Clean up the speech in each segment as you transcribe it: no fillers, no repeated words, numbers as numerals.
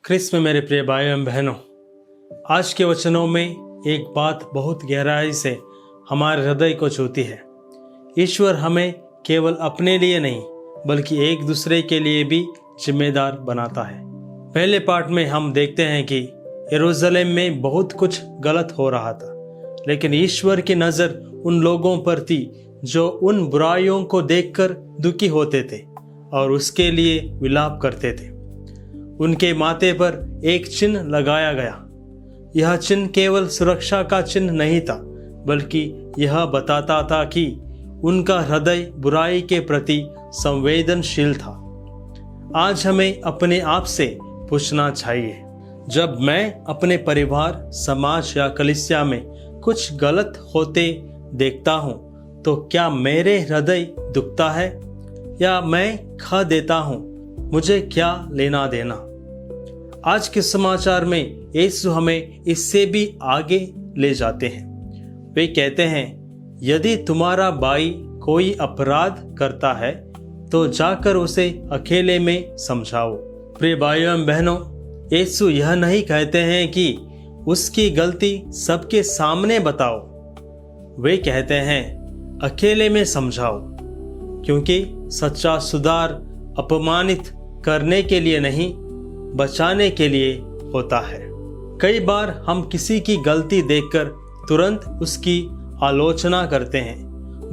ख्रिस्त में मेरे प्रिय भाइयों एवं बहनों, आज के वचनों में एक बात बहुत गहराई से हमारे हृदय को छूती है। ईश्वर हमें केवल अपने लिए नहीं बल्कि एक दूसरे के लिए भी जिम्मेदार बनाता है। पहले पार्ट में हम देखते हैं कि यरूशलेम में बहुत कुछ गलत हो रहा था, लेकिन ईश्वर की नज़र उन लोगों पर थी जो उन बुराइयों को देखकर दुखी होते थे और उसके लिए विलाप करते थे। उनके माथे पर एक चिन्ह लगाया गया। यह चिन्ह केवल सुरक्षा का चिन्ह नहीं था, बल्कि यह बताता था कि उनका हृदय बुराई के प्रति संवेदनशील था। आज हमें अपने आप से पूछना चाहिए, जब मैं अपने परिवार, समाज या कलीसिया में कुछ गलत होते देखता हूँ, तो क्या मेरे हृदय दुखता है या मैं खा देता हूँ? मुझे क्या लेना देना। आज के समाचार में यीशु हमें इससे भी आगे ले जाते हैं। वे कहते हैं, यदि तुम्हारा भाई कोई अपराध करता है तो जाकर उसे अकेले में समझाओ। प्रिय भाइयों एवं बहनों, यीशु यह नहीं कहते हैं कि उसकी गलती सबके सामने बताओ। वे कहते हैं अकेले में समझाओ, क्योंकि सच्चा सुधार अपमानित करने के लिए नहीं, बचाने के लिए होता है। कई बार हम किसी की गलती देखकर तुरंत उसकी आलोचना करते हैं,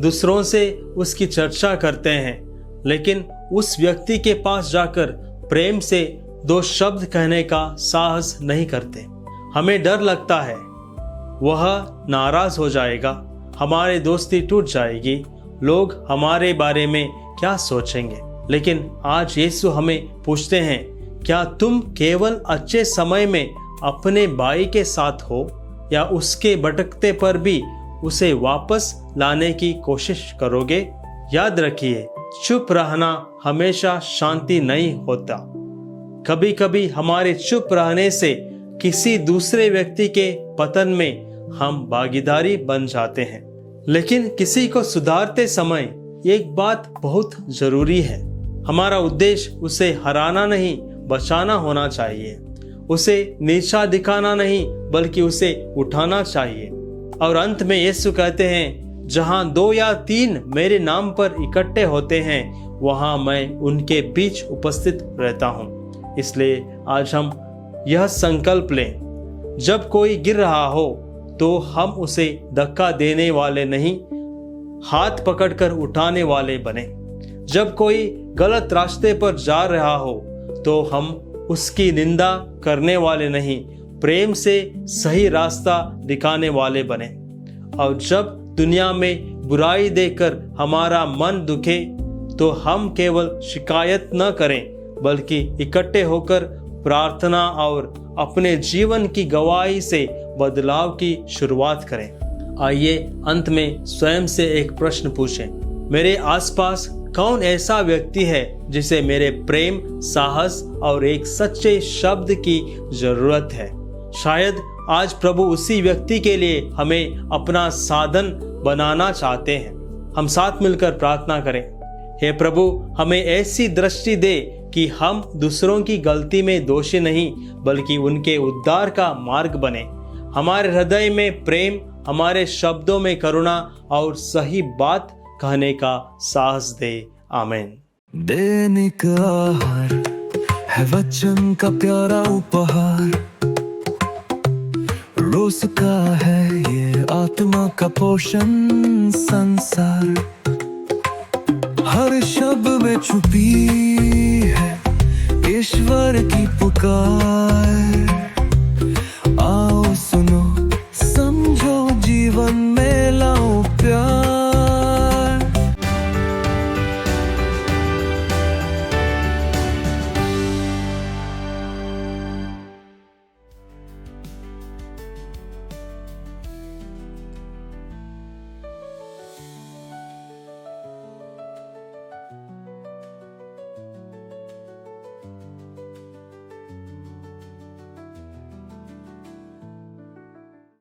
दूसरों से उसकी चर्चा करते हैं, लेकिन उस व्यक्ति के पास जाकर प्रेम से दो शब्द कहने का साहस नहीं करते। हमें डर लगता है वह नाराज हो जाएगा, हमारी दोस्ती टूट जाएगी, लोग हमारे बारे में क्या सोचेंगे। लेकिन आज यीशु हमें पूछते हैं, क्या तुम केवल अच्छे समय में अपने भाई के साथ हो या उसके भटकते पर भी उसे वापस लाने की कोशिश करोगे? याद रखिए, चुप रहना हमेशा शांति नहीं होता। कभी कभी हमारे चुप रहने से किसी दूसरे व्यक्ति के पतन में हम भागीदारी बन जाते हैं। लेकिन किसी को सुधारते समय एक बात बहुत जरूरी है। हमारा उद्देश्य उसे हराना नहीं, बचाना होना चाहिए। उसे नीचा दिखाना नहीं, बल्कि उसे उठाना चाहिए। और अंत में यीशु कहते हैं, जहां 2 या 3 मेरे नाम पर इकट्ठे होते हैं, वहां मैं उनके बीच उपस्थित रहता हूं। इसलिए आज हम यह संकल्प लें, जब कोई गिर रहा हो तो हम उसे धक्का देने वाले नहीं, हाथ पकड़कर उठाने वाले बने। जब कोई गलत रास्ते पर जा रहा हो तो हम उसकी निंदा करने वाले नहीं, प्रेम से सही रास्ता दिखाने वाले बने। और जब दुनिया में बुराई देखकर हमारा मन दुखे तो हम केवल शिकायत न करें, बल्कि इकट्ठे होकर प्रार्थना और अपने जीवन की गवाही से बदलाव की शुरुआत करें। आइए अंत में स्वयं से एक प्रश्न पूछें, मेरे आसपास कौन ऐसा व्यक्ति है जिसे मेरे प्रेम, साहस और एक सच्चे शब्द की जरूरत है? शायद आज प्रभु उसी व्यक्ति के लिए हमें अपना साधन बनाना चाहते हैं। हम साथ मिलकर प्रार्थना करें। हे प्रभु, हमें ऐसी दृष्टि दे कि हम दूसरों की गलती में दोषी नहीं, बल्कि उनके उद्धार का मार्ग बने। हमारे हृदय में प्रेम, हमारे शब्दों में करुणा और सही बात कहने का साहस दे। आमीन। दैनिक आहार है वचन का प्यारा उपहार, रोज का है ये आत्मा का पोषण संसार। हर शब्द में छुपी है ईश्वर की पुकार।